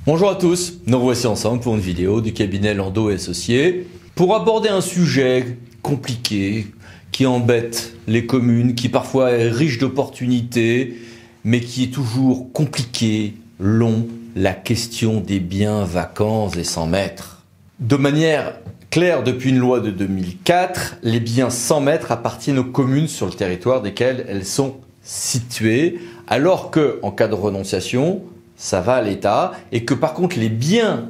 Bonjour à tous, nous revoici ensemble pour une vidéo du cabinet Landau et Associés pour aborder un sujet compliqué qui embête les communes, qui parfois est riche d'opportunités, mais qui est toujours compliqué, long, la question des biens vacants et sans maître. De manière claire, depuis une loi de 2004, les biens sans maître appartiennent aux communes sur le territoire desquelles elles sont situées, alors que, en cas de renonciation, ça va à l'État, et que par contre les biens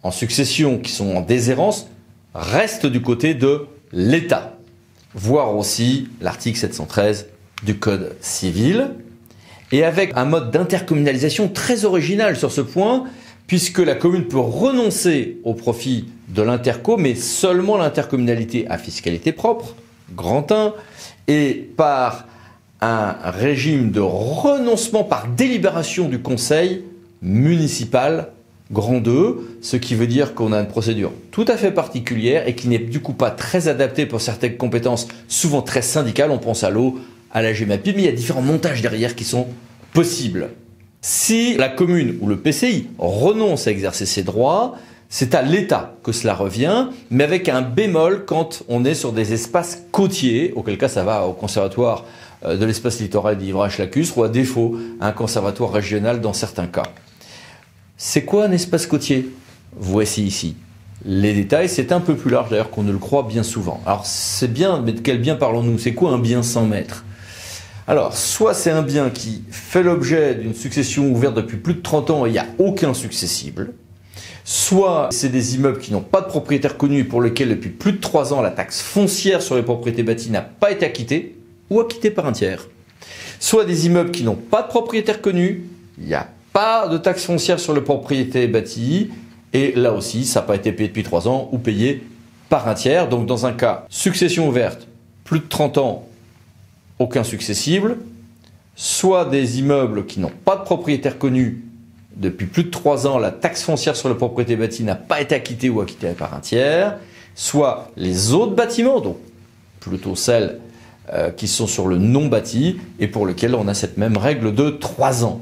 en succession qui sont en déshérence restent du côté de l'État. Voir aussi l'article 713 du Code civil, et avec un mode d'intercommunalisation très original sur ce point, puisque la commune peut renoncer au profit de l'interco, mais seulement l'intercommunalité à fiscalité propre, grand 1, et par un régime de renoncement par délibération du conseil municipal, grand 2, ce qui veut dire qu'on a une procédure tout à fait particulière et qui n'est du coup pas très adaptée pour certaines compétences souvent très syndicales, on pense à l'eau, à la GEMAPI, mais il y a différents montages derrière qui sont possibles. Si la commune ou le PCI renonce à exercer ses droits, c'est à l'État que cela revient, mais avec un bémol quand on est sur des espaces côtiers, auquel cas ça va au conservatoire de l'espace littoral d'Ivrache-Lacustre ou à défaut à un conservatoire régional dans certains cas. C'est quoi un espace côtier? Voici ici les détails, c'est un peu plus large d'ailleurs qu'on ne le croit bien souvent. Alors c'est bien, mais de quel bien parlons-nous? C'est quoi un bien sans maître? Alors, soit c'est un bien qui fait l'objet d'une succession ouverte depuis plus de 30 ans et il n'y a aucun successible, soit c'est des immeubles qui n'ont pas de propriétaire connu et pour lesquels depuis plus de 3 ans la taxe foncière sur les propriétés bâties n'a pas été acquittée ou acquittée par un tiers, soit des immeubles qui n'ont pas de propriétaire connu, il n'y a pas de taxe foncière sur les propriétés bâties et là aussi ça n'a pas été payé depuis 3 ans ou payé par un tiers. Donc dans un cas, succession ouverte, plus de 30 ans, aucun successible, soit des immeubles qui n'ont pas de propriétaire connu depuis plus de 3 ans, la taxe foncière sur la propriété bâtie n'a pas été acquittée ou acquittée par un tiers, soit les autres bâtiments, donc plutôt celles qui sont sur le non bâti et pour lesquels on a cette même règle de 3 ans.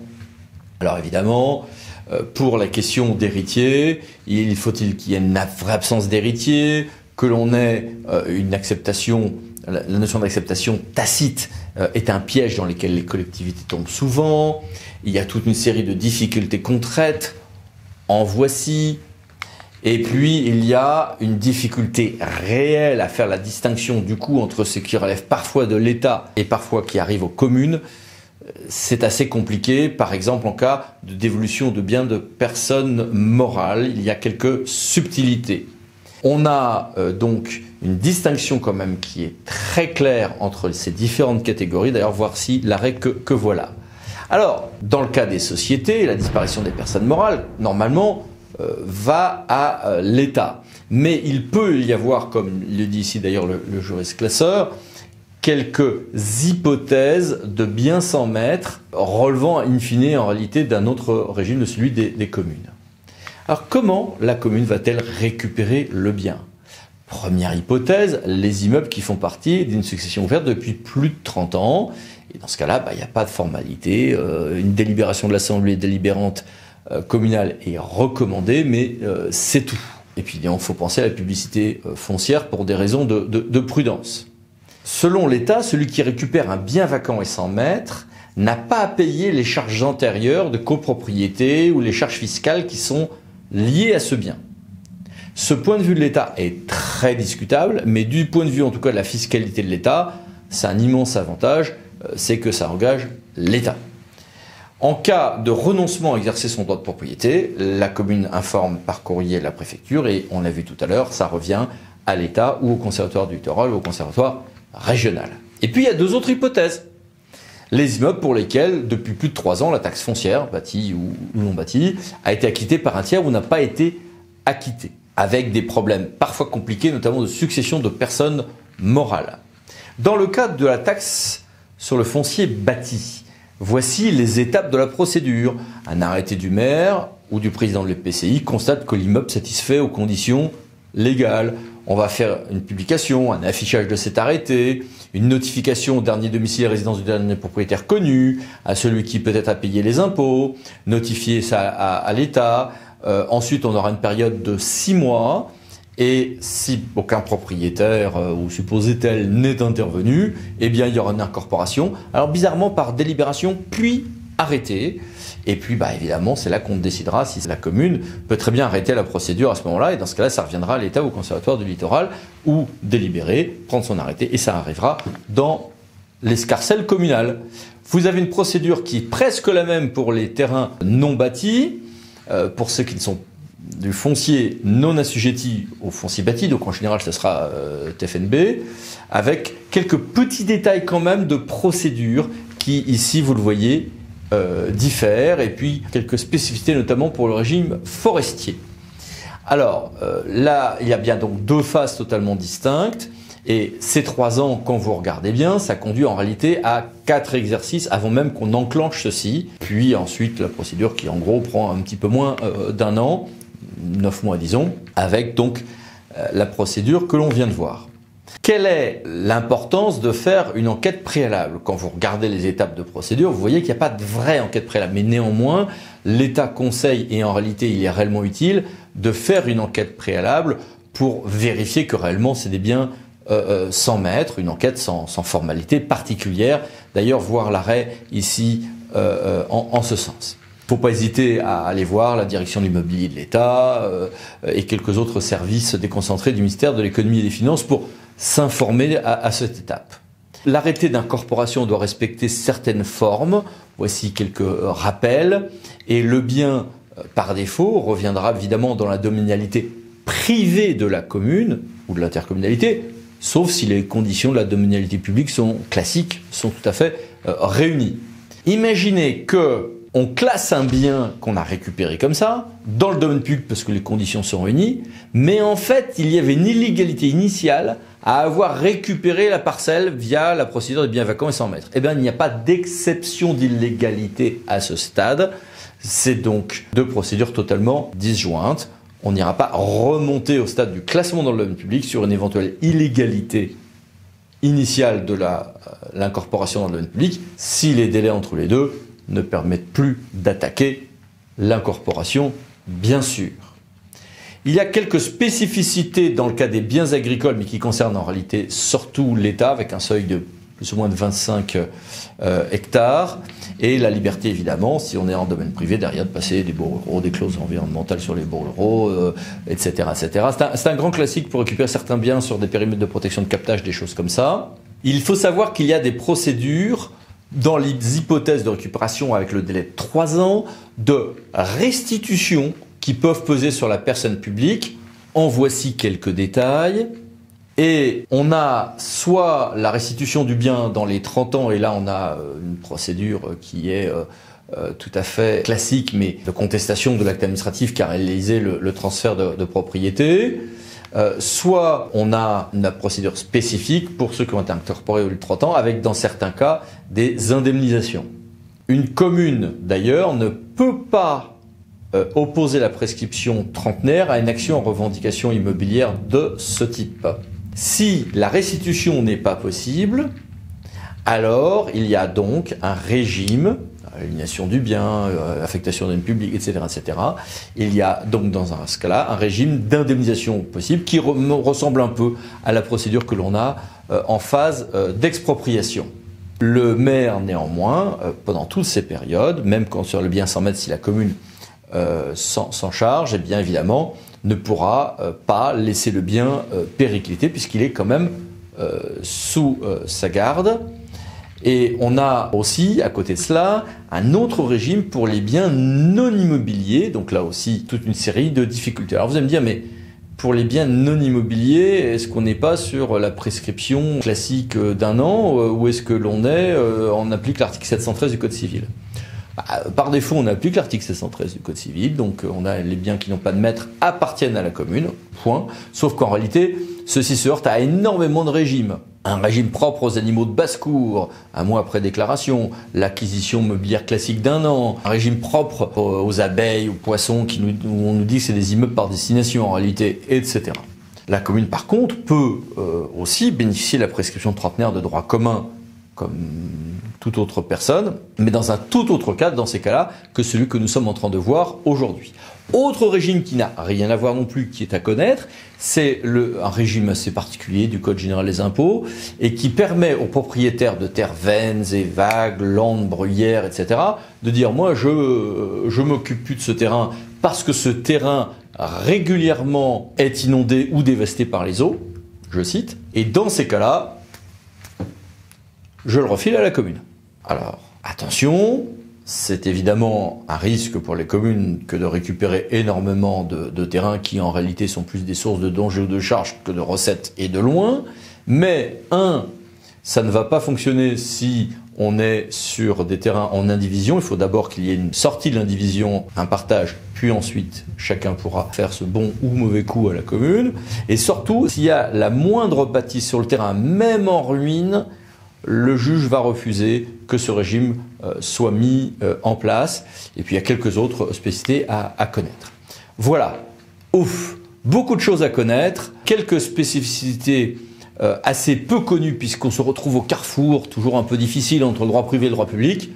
Alors évidemment, pour la question d'héritier, il faut-il qu'il y ait une vraie absence d'héritier, que l'on ait une acceptation. La notion d'acceptation tacite est un piège dans lequel les collectivités tombent souvent. Il y a toute une série de difficultés concrètes. En voici. Et puis, il y a une difficulté réelle à faire la distinction du coup entre ce qui relève parfois de l'État et parfois qui arrive aux communes. C'est assez compliqué, par exemple en cas de dévolution de biens de personnes morales. Il y a quelques subtilités. On a donc une distinction quand même qui est très claire entre ces différentes catégories. D'ailleurs, voici l'arrêt que voilà. Alors, dans le cas des sociétés, la disparition des personnes morales, normalement, va à l'État. Mais il peut y avoir, comme le dit ici d'ailleurs le juriste classeur, quelques hypothèses de biens sans maître relevant in fine en réalité d'un autre régime de celui des communes. Alors comment la commune va-t-elle récupérer le bien? Première hypothèse, les immeubles qui font partie d'une succession ouverte depuis plus de 30 ans. Et dans ce cas-là, il n'y a pas de formalité. Une délibération de l'Assemblée délibérante communale est recommandée, mais c'est tout. Et puis il faut penser à la publicité foncière pour des raisons de prudence. Selon l'État, celui qui récupère un bien vacant et sans maître n'a pas à payer les charges antérieures de copropriété ou les charges fiscales qui sont liées à ce bien. Ce point de vue de l'État est très discutable, mais du point de vue en tout cas de la fiscalité de l'État, c'est un immense avantage, c'est que ça engage l'État. En cas de renoncement à exercer son droit de propriété, la commune informe par courrier la préfecture et on l'a vu tout à l'heure, ça revient à l'État ou au conservatoire du littoral ou au conservatoire régional. Et puis il y a deux autres hypothèses. Les immeubles pour lesquels, depuis plus de 3 ans, la taxe foncière, bâtie ou non bâtie, a été acquittée par un tiers ou n'a pas été acquittée, avec des problèmes parfois compliqués, notamment de succession de personnes morales. Dans le cadre de la taxe sur le foncier bâti, voici les étapes de la procédure. Un arrêté du maire ou du président de l'EPCI constate que l'immeuble satisfait aux conditions légales. on va faire une publication, un affichage de cet arrêté, une notification au dernier domicile et résidence du dernier propriétaire connu, à celui qui peut-être a payé les impôts, notifier ça à l'État. Ensuite, on aura une période de 6 mois. Et si aucun propriétaire ou supposé tel n'est intervenu, eh bien il y aura une incorporation. Alors bizarrement par délibération puis arrêté. Et puis évidemment c'est là qu'on décidera si la commune peut très bien arrêter la procédure à ce moment-là. Et dans ce cas-là ça reviendra à l'État ou au Conservatoire du littoral ou délibérer, prendre son arrêté et ça arrivera dans l'escarcelle communale. Vous avez une procédure qui est presque la même pour les terrains non bâtis, pour ceux qui ne sont du foncier non assujetti au foncier bâti, donc en général ce sera TFNB, avec quelques petits détails quand même de procédure qui ici vous le voyez diffèrent, et puis quelques spécificités notamment pour le régime forestier. Alors là il y a bien donc 2 phases totalement distinctes, et ces 3 ans, quand vous regardez bien, ça conduit en réalité à 4 exercices avant même qu'on enclenche ceci, puis ensuite la procédure qui en gros prend un petit peu moins d'1 an, 9 mois disons, avec donc la procédure que l'on vient de voir. Quelle est l'importance de faire une enquête préalable? Quand vous regardez les étapes de procédure, vous voyez qu'il n'y a pas de vraie enquête préalable, mais néanmoins, l'État conseille, et en réalité il est réellement utile, de faire une enquête préalable pour vérifier que réellement c'est des biens sans maître, une enquête sans formalité particulière, d'ailleurs voir l'arrêt ici en ce sens. Il ne faut pas hésiter à aller voir la direction de l'immobilier de l'État et quelques autres services déconcentrés du ministère de l'économie et des finances pour s'informer à cette étape. L'arrêté d'incorporation doit respecter certaines formes. Voici quelques rappels. Et le bien, par défaut, reviendra évidemment dans la domanialité privée de la commune ou de l'intercommunalité, sauf si les conditions de la domanialité publique sont classiques, sont tout à fait réunies. Imaginez que on classe un bien qu'on a récupéré comme ça, dans le domaine public parce que les conditions sont réunies, mais en fait, il y avait une illégalité initiale à avoir récupéré la parcelle via la procédure des biens vacants et sans maître. Eh bien, il n'y a pas d'exception d'illégalité à ce stade. C'est donc 2 procédures totalement disjointes. On n'ira pas remonter au stade du classement dans le domaine public sur une éventuelle illégalité initiale de l'incorporation dans le domaine public si les délais entre les deux ne permettent plus d'attaquer l'incorporation, bien sûr. Il y a quelques spécificités dans le cas des biens agricoles, mais qui concernent en réalité surtout l'État, avec un seuil de plus ou moins de 25 hectares, et la liberté évidemment, si on est en domaine privé, derrière de passer des baux ruraux, des clauses environnementales sur les baux ruraux, etc. etc. C'est un grand classique pour récupérer certains biens sur des périmètres de protection de captage, des choses comme ça. Il faut savoir qu'il y a des procédures dans les hypothèses de récupération avec le délai de 3 ans, de restitution qui peuvent peser sur la personne publique. En voici quelques détails. Et on a soit la restitution du bien dans les 30 ans, et là on a une procédure qui est tout à fait classique, mais de contestation de l'acte administratif qui a réalisé le transfert de propriété. Soit on a une procédure spécifique pour ceux qui ont été incorporés au-delà de 30 ans, avec dans certains cas des indemnisations. Une commune d'ailleurs ne peut pas opposer la prescription trentenaire à une action en revendication immobilière de ce type. Si la restitution n'est pas possible, alors il y a donc un régime, aliénation du bien, affectation d'un public, etc., etc. Il y a donc dans ce cas-là un régime d'indemnisation possible qui ressemble un peu à la procédure que l'on a en phase d'expropriation. Le maire, néanmoins, pendant toutes ces périodes, même quand sur le bien sans maître, si la commune s'en charge, eh bien évidemment, ne pourra pas laisser le bien péricliter puisqu'il est quand même sous sa garde. Et on a aussi, à côté de cela, un autre régime pour les biens non immobiliers. Donc là aussi, toute une série de difficultés. Alors vous allez me dire, mais pour les biens non immobiliers, est-ce qu'on n'est pas sur la prescription classique d'1 an ou est-ce que on applique l'article 713 du Code civil? Par défaut, on applique l'article 713 du Code civil, donc on a les biens qui n'ont pas de maître appartiennent à la commune, point. Sauf qu'en réalité, ceci se heurte à énormément de régimes. Un régime propre aux animaux de basse-cour, 1 mois après déclaration, l'acquisition mobilière classique d'1 an, un régime propre aux abeilles, aux poissons, où on nous dit que c'est des immeubles par destination en réalité, etc. La commune, par contre, peut aussi bénéficier de la prescription trentenaire de droit commun comme toute autre personne, mais dans un tout autre cadre, dans ces cas-là, que celui que nous sommes en train de voir aujourd'hui. Autre régime qui n'a rien à voir non plus, qui est à connaître, c'est un régime assez particulier du Code général des impôts et qui permet aux propriétaires de terres vaines et vagues, landes, bruyères, etc., de dire « moi, je m'occupe plus de ce terrain parce que ce terrain régulièrement est inondé ou dévasté par les eaux », je cite, et dans ces cas-là, je le refile à la commune. Alors, attention, c'est évidemment un risque pour les communes que de récupérer énormément de terrains qui en réalité sont plus des sources de dangers ou de charges que de recettes et de loin. Mais ça ne va pas fonctionner si on est sur des terrains en indivision. Il faut d'abord qu'il y ait une sortie de l'indivision, un partage, puis ensuite chacun pourra faire ce bon ou mauvais coup à la commune. Et surtout, s'il y a la moindre bâtisse sur le terrain, même en ruine, le juge va refuser que ce régime soit mis en place. Et puis il y a quelques autres spécificités à connaître. Voilà, beaucoup de choses à connaître, quelques spécificités assez peu connues puisqu'on se retrouve au carrefour, toujours un peu difficile entre le droit privé et le droit public.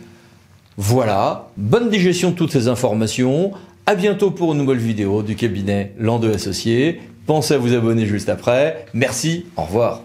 Voilà, bonne digestion de toutes ces informations. À bientôt pour une nouvelle vidéo du cabinet Landau Associés. Pensez à vous abonner juste après. Merci, au revoir.